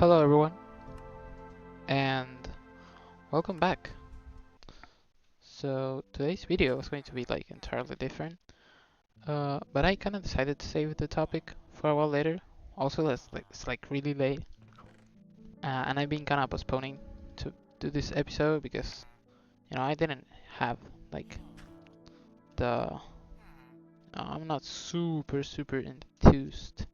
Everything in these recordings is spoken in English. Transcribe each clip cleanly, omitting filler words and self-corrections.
Hello everyone, and welcome back. So today's video is going to be like entirely different, but I kind of decided to save the topic for a while later. Also, it's like really late, and I've been kind of postponing to do this episode because I didn't have like the I'm not super enthused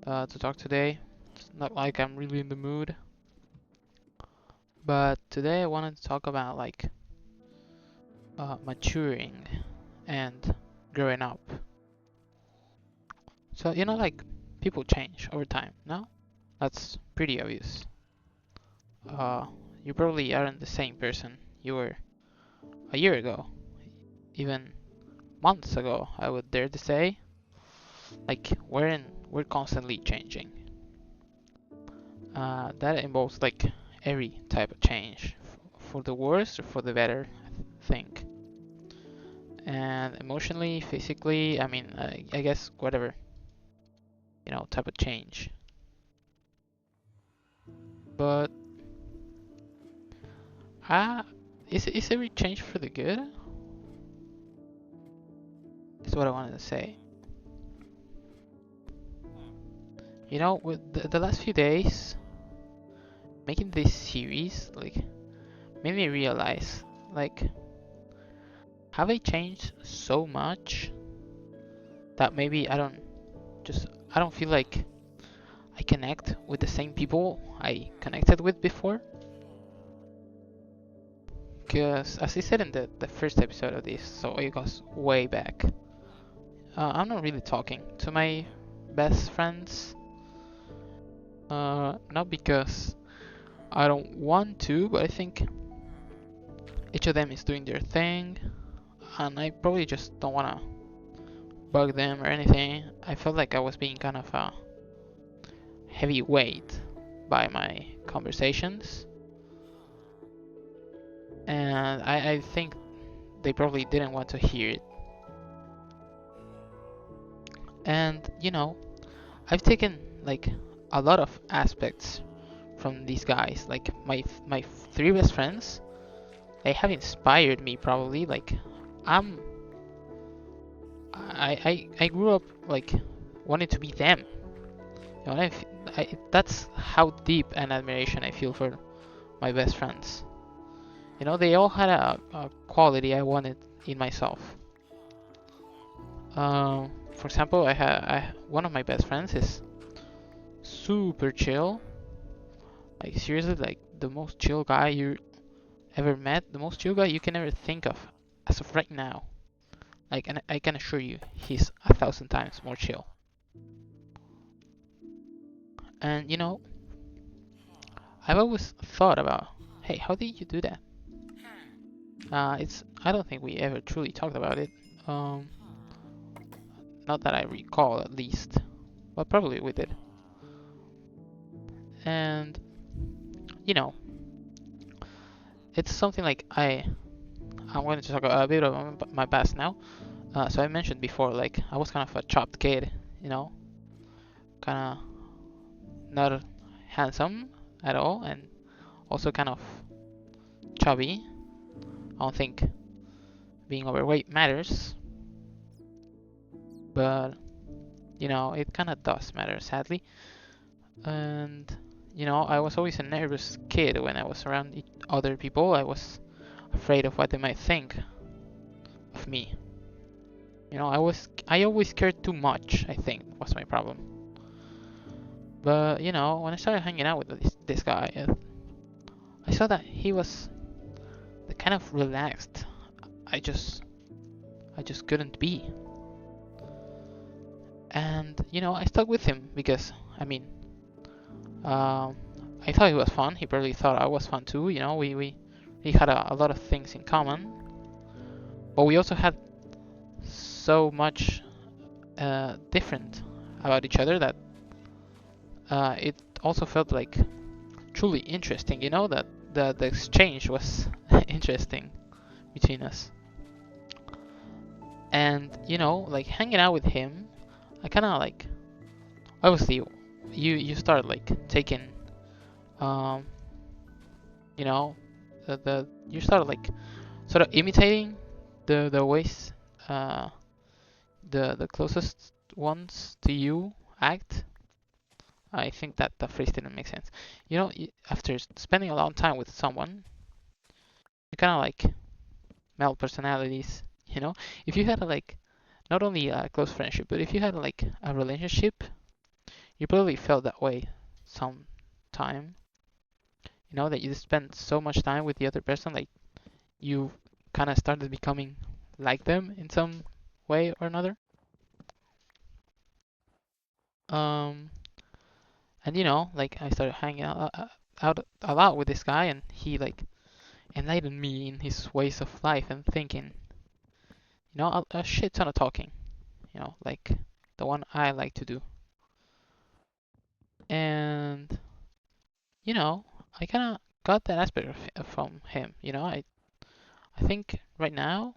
to talk today. It's not like I'm really in the mood, but today I wanted to talk about like maturing and growing up. So, like people change over time, no? That's pretty obvious. Uh, you probably aren't the same person you were a year ago, even months ago, I would dare to say. Like, we're constantly changing. That involves like every type of change, for the worse or for the better, I think. And emotionally, physically, I mean, I guess whatever, type of change. But ah, is every change for the good? Is what I wanted to say. With the last few days, making this series like made me realize like have I changed so much that maybe I don't feel like I connect with the same people I connected with before. Because as I said in the first episode of this, so it goes way back. I'm not really talking to my best friends. Not because I don't want to, but I think each of them is doing their thing, and I probably just don't want to bug them or anything. I felt like I was being kind of a heavy weight by my conversations, and I think they probably didn't want to hear it. And I've taken like a lot of aspects from these guys. Like my three best friends, they have inspired me probably. Like I'm I grew up like wanting to be them. That's how deep an admiration I feel for my best friends. They all had a quality I wanted in myself. For example, one of my best friends is super chill. Like seriously, like the most chill guy you ever met, the most chill guy you can ever think of as of right now. Like, and I can assure you, he's 1,000 times more chill. And I've always thought about, hey, how did you do that? I don't think we ever truly talked about it. Um, Not that I recall, at least, but probably we did. And you know, it's something like I'm going to talk a bit about my past now. So I mentioned before, like I was kind of a chopped kid, kind of not handsome at all, and also kind of chubby. I don't think being overweight matters, but it kind of does matter, sadly. And I was always a nervous kid when I was around other people. I was afraid of what they might think of me. I always cared too much, I think was my problem. But when I started hanging out with this guy, I saw that he was the kind of relaxed I just couldn't be. And I stuck with him because I thought he was fun. He probably thought I was fun too. We had a lot of things in common, but we also had so much different about each other that it also felt like truly interesting. That the exchange was interesting between us. And like hanging out with him, I kind of like obviously you start like taking um you know the you start like sort of imitating the ways uh the closest ones to you act. I think that the phrase didn't make sense. After spending a long time with someone, you kind of like meld personalities. If you had like not only a close friendship, but if you had like a relationship, you probably felt that way some time. That you spent so much time with the other person, like you kind of started becoming like them in some way or another. Um, and like I started hanging out a lot with this guy, and he like enlightened me in his ways of life and thinking. A shit ton of talking. Like the one I like to do. And I kind of got that aspect from him. I think right now,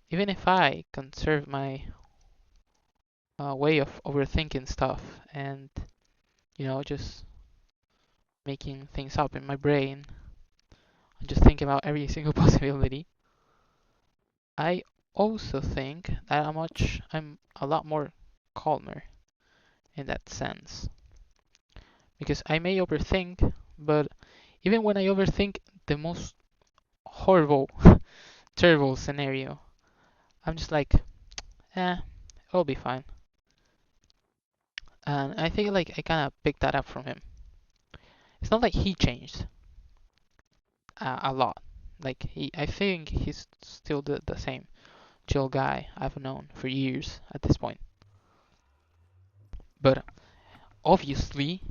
even if I conserve my way of overthinking stuff and just making things up in my brain and just thinking about every single possibility, I also think that I'm a lot more calmer in that sense because I may overthink, but even when I overthink the most horrible, terrible scenario, I'm just like, it'll be fine. And I think like I kind of picked that up from him. It's not like he changed a lot. Like I think he's still the same chill guy I've known for years at this point. But obviously,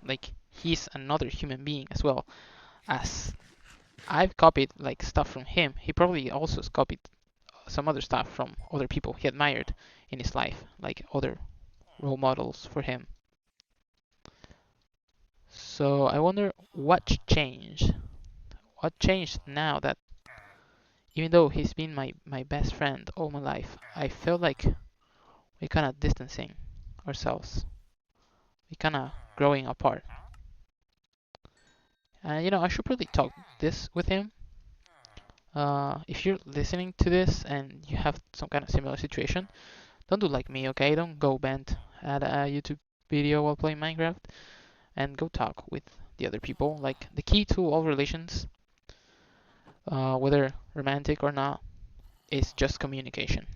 like he's another human being as well. As I've copied like stuff from him, he probably also copied some other stuff from other people he admired in his life, like other role models for him. So I wonder what changed. What changed now that even though he's been my best friend all my life, I feel like we're kind of distancing ourselves. We're kind of growing apart. And I should probably talk this with him. If you're listening to this and you have some kind of similar situation, don't do like me, okay? Don't go bent at a YouTube video while playing Minecraft, and go talk with the other people. Like the key to all relations, whether romantic or not, is just communication.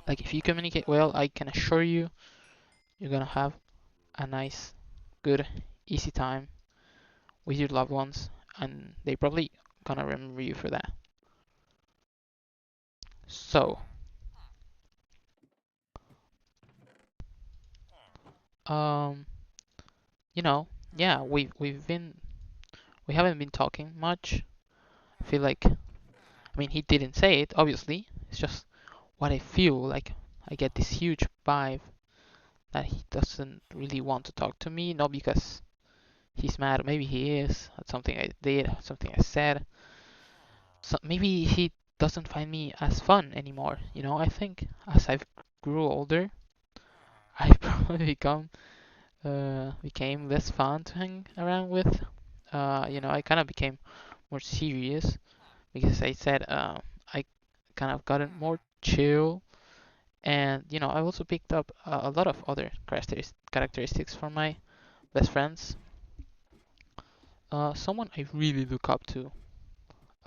Like if you communicate well, I can assure you, you're gonna have a nice, good, easy time with your loved ones, and they probably gonna remember you for that. So, um, you know, yeah, we haven't been talking much. I feel like, I mean, he didn't say it, obviously. It's just what I feel like. I get this huge vibe that he doesn't really want to talk to me, not because he's mad, maybe he is at something I did, something I said. So maybe he doesn't find me as fun anymore. I think as I've grew older, I've probably became less fun to hang around with. I kind of became more serious because I said I kind of gotten more chill, and I also picked up a lot of other characteristics from my best friends. Someone I really look up to,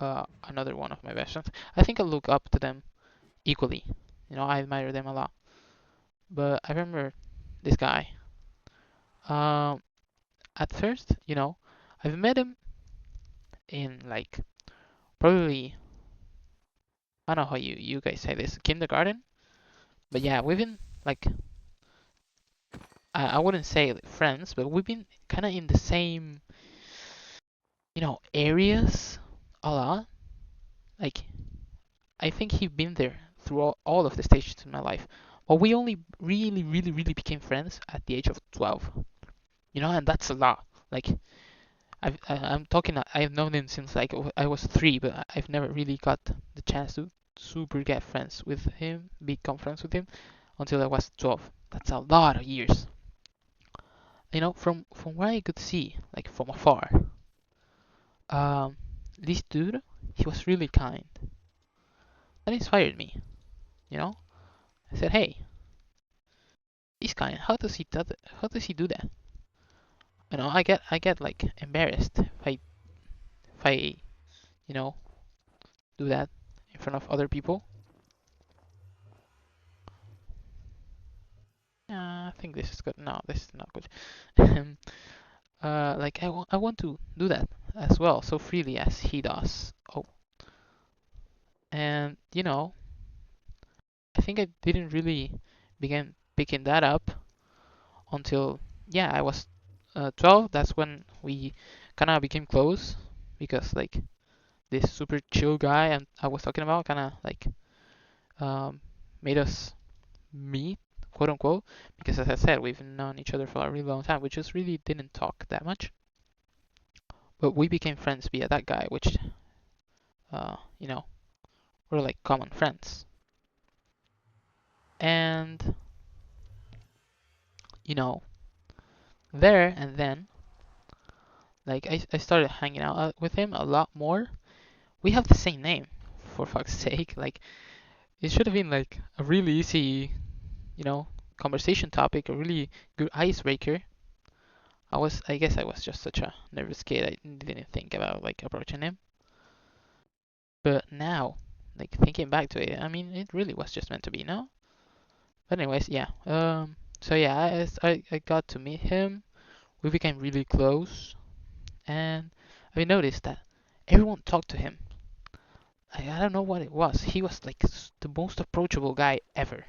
another one of my best friends. I think I look up to them equally. I admire them a lot. But I remember this guy. Um, at first, I've met him in like probably, I don't know how you guys say this, kindergarten. But yeah, we've been like, I wouldn't say like friends, but we've been kind of in the same areas a lot. Like I think he's been there through all of the stages in my life. But we only really, really, really became friends at the age of 12. And that's a lot. Like I'm talking. I've known him since like I was 3, but I've never really got the chance to super get friends with him, become friends with him, until I was 12. That's a lot of years. you know, from what I could see, like from afar, um, this dude, he was really kind. That inspired me. You know, I said, hey, he's kind. How does he do that? You know, I get like embarrassed if I you know do that in front of other people. I think this is good. No, this is not good. Like I want to do that as well, so freely as he does. Oh, and you know, I think I didn't really begin picking that up until yeah, I was 12. That's when we kind of became close because like this super chill guy and I was talking about kind of like um, made us meet, quote unquote, because as I said, we've known each other for a really long time. We just really didn't talk that much, but we became friends via that guy, which you know, we're like common friends. And you know, there and then, like I started hanging out with him a lot more. We have the same name, for fuck's sake. Like it should have been like a really easy, you know, conversation topic, a really good icebreaker. I guess I was just such a nervous kid. I didn't think about like approaching him. But now, like thinking back to it, I mean, it really was just meant to be, no? But anyways, yeah. So yeah, I got to meet him. We became really close, and I noticed that everyone talked to him. I don't know what it was. He was like the most approachable guy ever.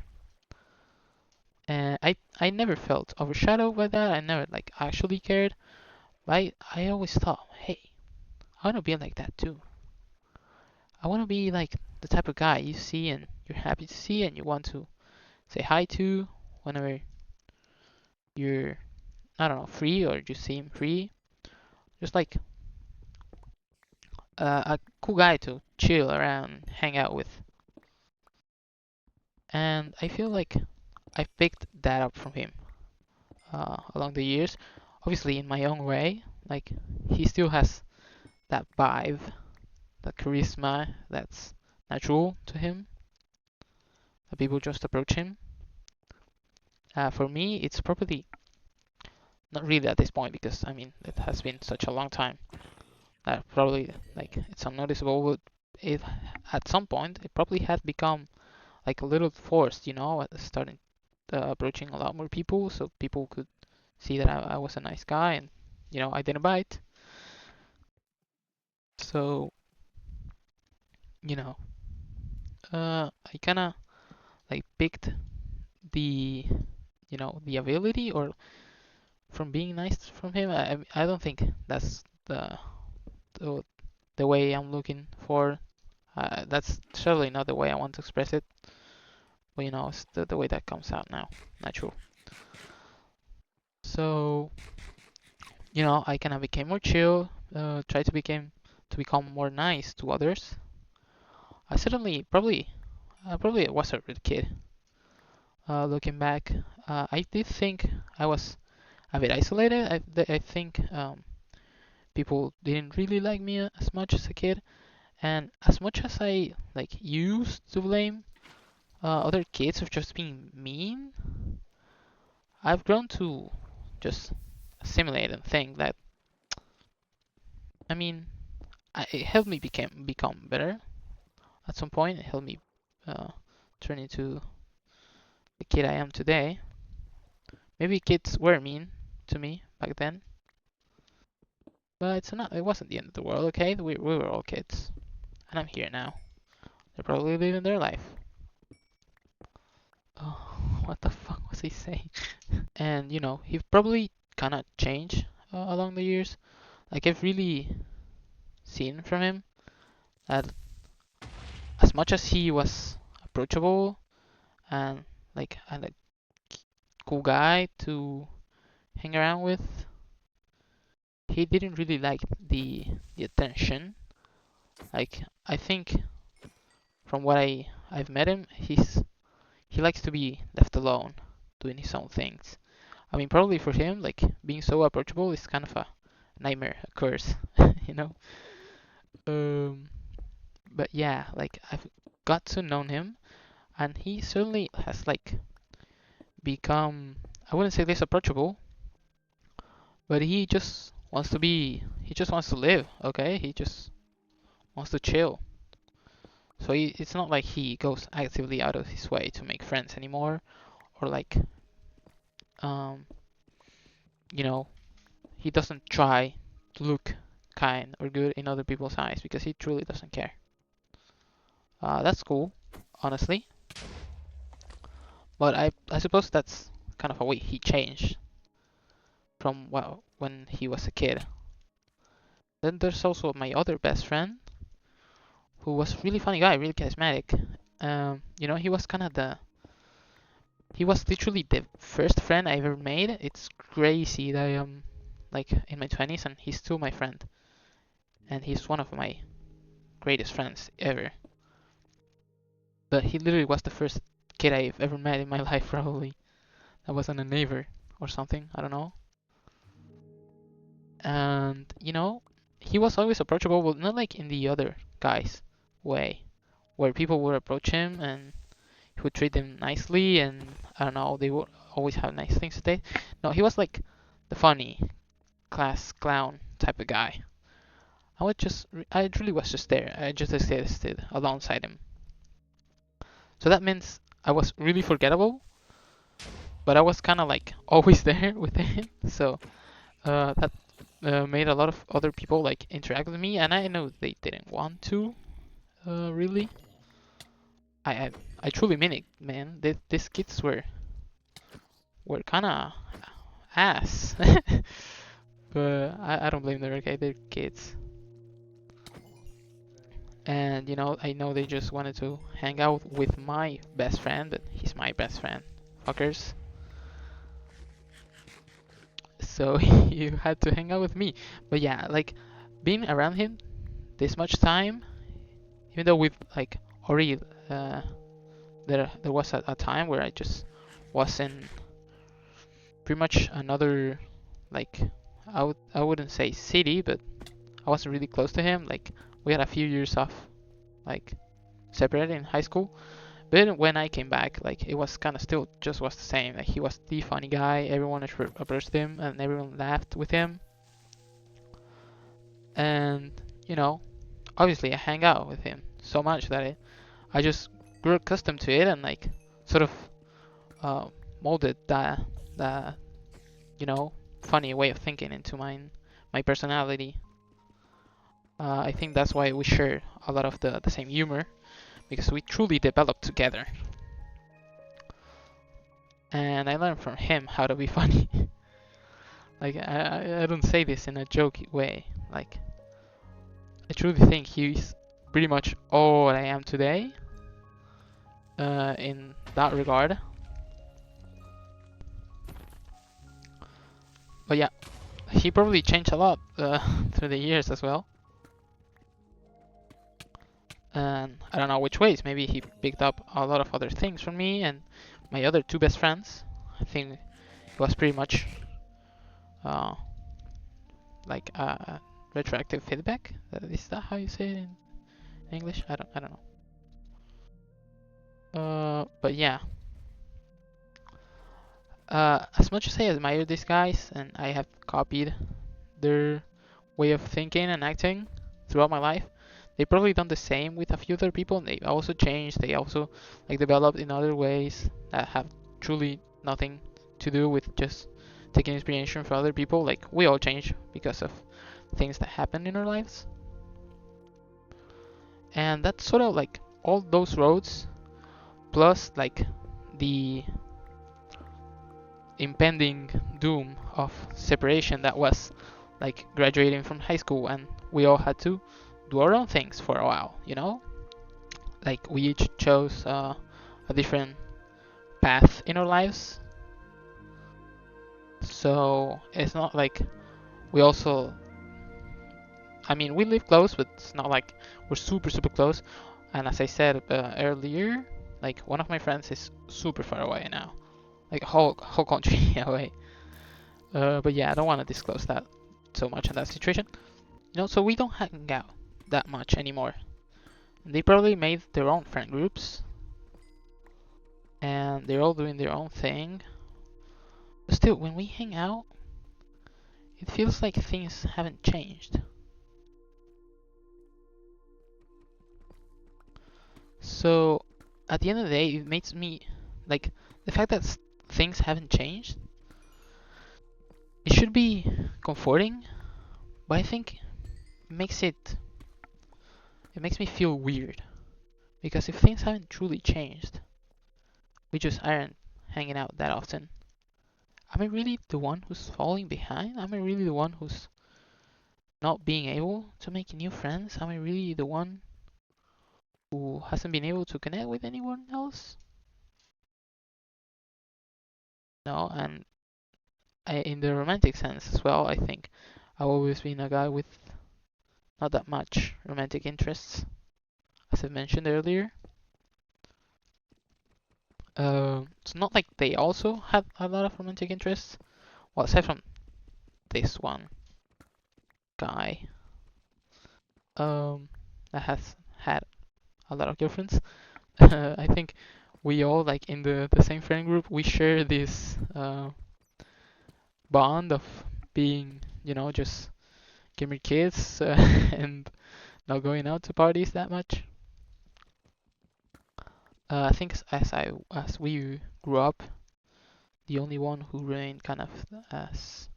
And I never felt overshadowed by that. I never like actually cared. But I always thought, hey, I want to be like that too. I want to be like the type of guy you see and you're happy to see and you want to say hi to whenever you're, I don't know, free or you seem free. Just like a cool guy to chill around, hang out with. And I feel like I picked that up from him along the years. Obviously, in my own way. Like, he still has that vibe, that charisma that's natural to him. That people just approach him. For me, it's probably not really at this point because I mean it has been such a long time that probably like it's unnoticeable. But it at some point it probably had become like a little forced, you know, starting approaching a lot more people, so people could see that I was a nice guy and you know I didn't bite. So you know, I kind of like picked the you know the ability or from being nice from him. I don't think that's the the way I'm looking for. That's certainly not the way I want to express it, but you know, it's the way that comes out now, natural. So, you know, I kind of became more chill, tried to become more nice to others. I certainly probably was a rude kid. Looking back, I did think I was a bit isolated. I think people didn't really like me as much as a kid, and as much as I like used to blame other kids for just being mean, I've grown to just assimilate and think that I mean it helped me become better at some point. It helped me uh, turn into the kid I am today. Maybe kids were mean to me back then, but it's not. It wasn't the end of the world. Okay, we were all kids, and I'm here now. They're probably living their life. Oh, what the fuck was he saying? And you know, he probably kind of changed along the years. Like I've really seen from him that as much as he was approachable and like a cool guy to hang around with, he didn't really like the attention. Like I think from what I've met him, he likes to be left alone, doing his own things. I mean, probably for him, like being so approachable is kind of a nightmare, a curse, you know. Um, but yeah, like I've got to know him, and he certainly has like become, I wouldn't say less approachable, but he just wants to live, okay? He just wants to chill. So it's not like he goes actively out of his way to make friends anymore, or like, um, you know, he doesn't try to look kind or good in other people's eyes because he truly doesn't care. That's cool, honestly. But I suppose that's kind of a way he changed from well when he was a kid. Then there's also my other best friend, who was a really funny guy, really charismatic. He was kind of he was literally the first friend I ever made. It's crazy that I am like in my 20s and he's still my friend, and he's one of my greatest friends ever. But he literally was the first kid I've ever met in my life, probably. That wasn't a neighbor or something, I don't know. And he was always approachable, but not like in the other guys way, where people would approach him and he would treat them nicely, and I don't know, they would always have nice things to say. No, he was like the funny class clown type of guy. I really was just there. I just existed alongside him. So that means I was really forgettable, but I was kind of like always there with him. So that made a lot of other people like interact with me, and I know they didn't want to. Really, I, I I truly mean it, man. These kids were kind of ass, but I don't blame them. Okay, they're kids, and I know they just wanted to hang out with my best friend, but he's my best friend, fuckers. So you had to hang out with me. But yeah, like being around him this much time, even though we've like already there was a time where I just was in pretty much another, like, I wouldn't say city, but I wasn't really close to him. Like we had a few years off, like separated in high school. But when I came back, like it was kind of still just was the same. Like he was the funny guy. Everyone approached him and everyone laughed with him. And obviously I hang out with him so much that I just grew accustomed to it and like sort of molded that funny way of thinking into my personality. I think that's why we share a lot of the same humor, because we truly developed together. And I learned from him how to be funny. Like I don't say this in a jokey way. Like I truly think he's pretty much all I am today. In that regard. But yeah, he probably changed a lot through the years as well. And I don't know which ways. Maybe he picked up a lot of other things from me and my other two best friends. I think it was pretty much uh, like retroactive feedback. Is that how you say it in English? I don't know. But yeah. As much as I admire these guys and I have copied their way of thinking and acting throughout my life, they probably done the same with a few other people. And they also changed. They also like developed in other ways that have truly nothing to do with just taking inspiration from other people. Like we all change because of things that happen in our lives. And that's sort of like all those roads plus like the impending doom of separation that was like graduating from high school, and we all had to do our own things for a while, like we each chose a different path in our lives. So it's not like we also, I mean, we live close, but it's not like we're super super close. And as I said earlier, like one of my friends is super far away now, like whole country away. But yeah, I don't want to disclose that so much in that situation. So we don't hang out that much anymore. They probably made their own friend groups, and they're all doing their own thing. But still, when we hang out, it feels like things haven't changed. So at the end of the day, it makes me like the fact that things haven't changed. It should be comforting, but I think it makes me feel weird because if things haven't truly changed, we just aren't hanging out that often. Am I really the one who's falling behind? Am I really the one who's not being able to make new friends? Am I really the one who hasn't been able to connect with anyone else? No, and in the romantic sense as well, I think I've always been a guy with not that much romantic interests, as I mentioned earlier. It's not like they also had a lot of romantic interests. Well, aside from this one guy, that has had a lot of girlfriends. I think we all like in the same friend group. We share this bond of being, just gamer kids and not going out to parties that much. I think as we grew up, the only one who remained kind of as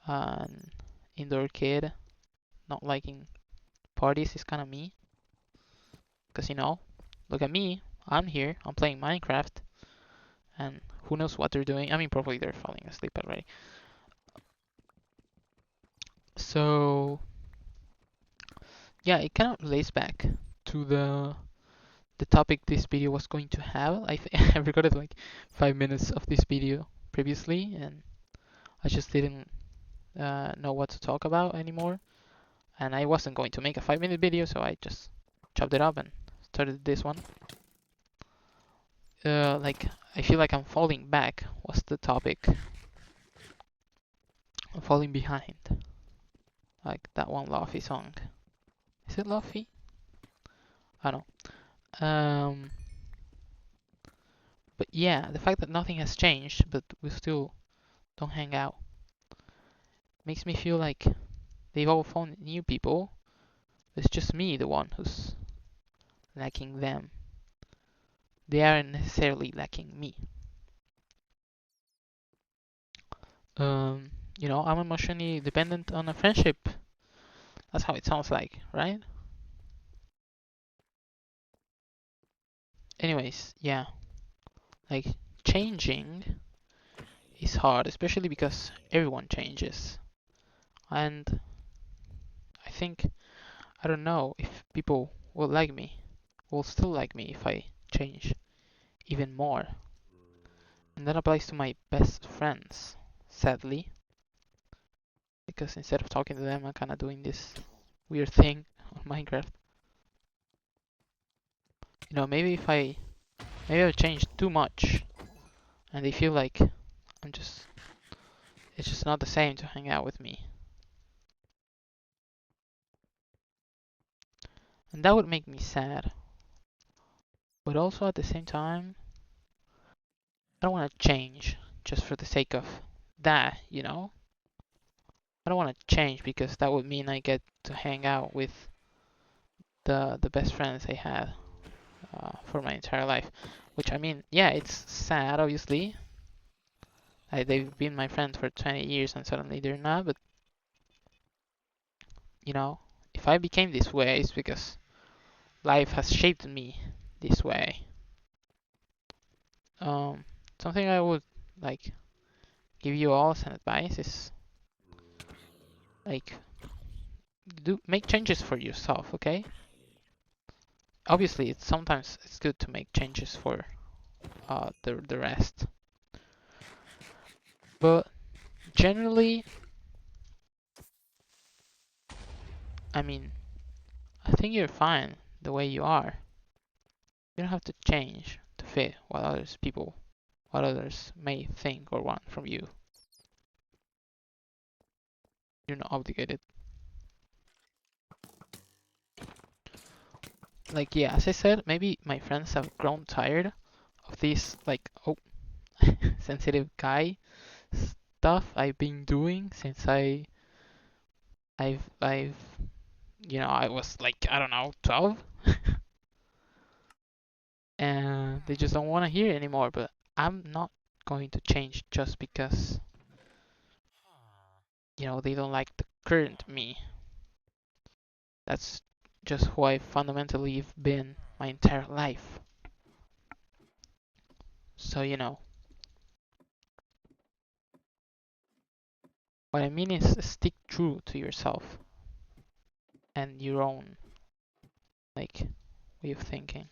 an indoor kid, not liking parties, is kind of me. Because look at me, I'm here, I'm playing Minecraft, and who knows what they're doing? I mean, probably they're falling asleep already. So yeah, it kind of relates back to the topic this video was going to have. I recorded like 5 minutes of this video previously, and I just didn't know what to talk about anymore. And I wasn't going to make a 5 minute video, so I just chopped it up and started this one. Like, I feel like I'm falling back. What's the topic? I'm falling behind. Like that one Luffy song. Is it Luffy? I don't know. But yeah, the fact that nothing has changed, but we still don't hang out, makes me feel like they've all found new people. It's just me, the one who's lacking them. They aren't necessarily lacking me. I'm emotionally dependent on a friendship. That's how it sounds like, right? Anyways, yeah, like changing is hard, especially because everyone changes. And I think, I don't know if people will still like me if I change even more. And that applies to my best friends, sadly, because instead of talking to them, I'm kind of doing this weird thing on Minecraft. Maybe I've changed too much, and they feel like it's just not the same to hang out with me. And that would make me sad. But also at the same time, I don't want to change just for the sake of that. I don't want to change because that would mean I get to hang out with the best friends I had for my entire life. Which, I mean, yeah, it's sad, obviously. They've been my friends for 20 years and suddenly they're not. But, if I became this way, it's because life has shaped me this way. Something I would like give you all as an advice is like make changes for yourself, okay? Obviously, sometimes it's good to make changes for the rest, but generally, I mean, I think you're fine the way you are. You don't have to change to fit what others may think or want from you. you're not obligated. Like, yeah, as I said, maybe my friends have grown tired of this, like, oh, sensitive guy stuff I've been doing since I've, I was like, I don't know, 12, and they just don't want to hear it anymore. But I'm not going to change just because, they don't like the current me. That's just who I fundamentally have been my entire life. So, what I mean is stick true to yourself and your own, like, way of thinking.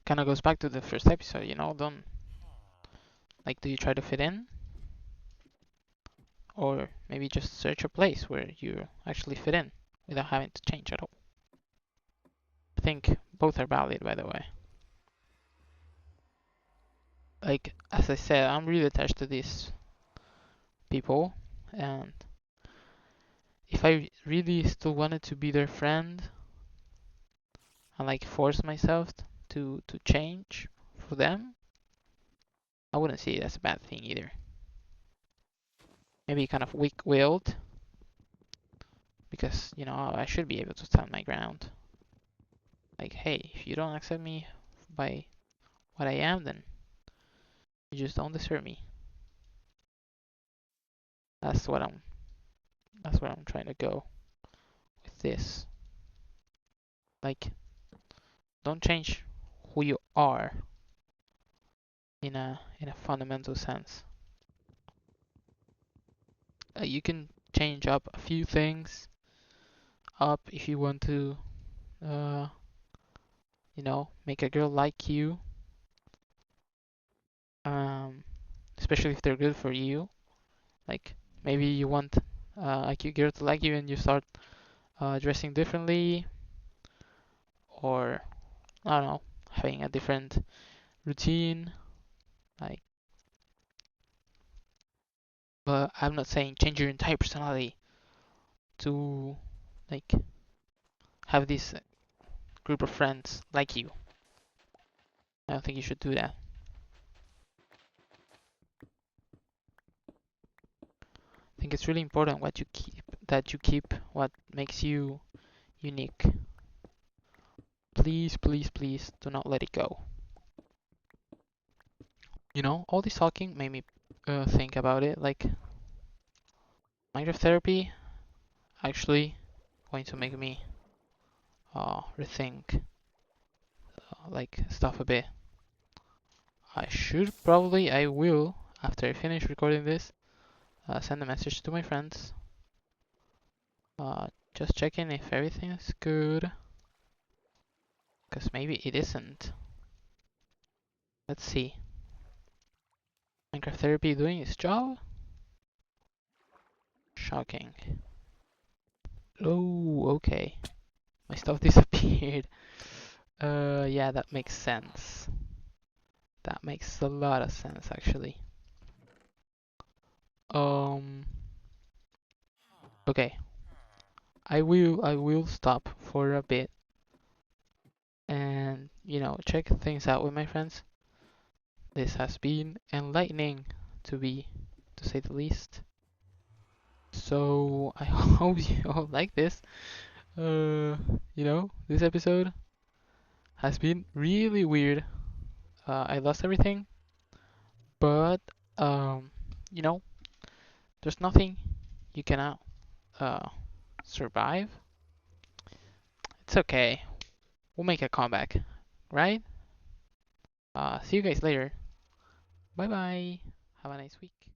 Kind of goes back to the first episode, don't, like, do you try to fit in? Or maybe just search a place where you actually fit in without having to change at all. I think both are valid, by the way. Like, as I said, I'm really attached to these people, and if I really still wanted to be their friend and like force myself to change for them, I wouldn't see it as a bad thing either. Maybe kind of weak-willed, because I should be able to stand my ground. Like, hey, if you don't accept me by what I am, then you just don't deserve me. That's what I'm trying to go with this. Like, don't change who you are in a fundamental sense. You can change up a few things up if you want to, make a girl like you. Especially if they're good for you. Like, maybe you want a cute girl to like you and you start dressing differently, or I don't know, having a different routine. Like, but I'm not saying change your entire personality to like have this group of friends like you. I don't think you should do that. I think it's really important that you keep what makes you unique. Please, please, please do not let it go. All this talking made me think about it. Like, microtherapy actually going to make me rethink like stuff a bit. I will, after I finish recording this, send a message to my friends. Just checking if everything is good. Because maybe it isn't. Let's see. Minecraft Therapy doing its job? Shocking. Oh, okay. My stuff disappeared. Yeah, that makes sense. That makes a lot of sense, actually. Okay. I will stop for a bit and, check things out with my friends. This has been enlightening to say the least. So I hope you all like this. This episode has been really weird. I lost everything, but you know, there's nothing you cannot survive. It's okay. We'll make a comeback, right? See you guys later. Bye bye. Have a nice week.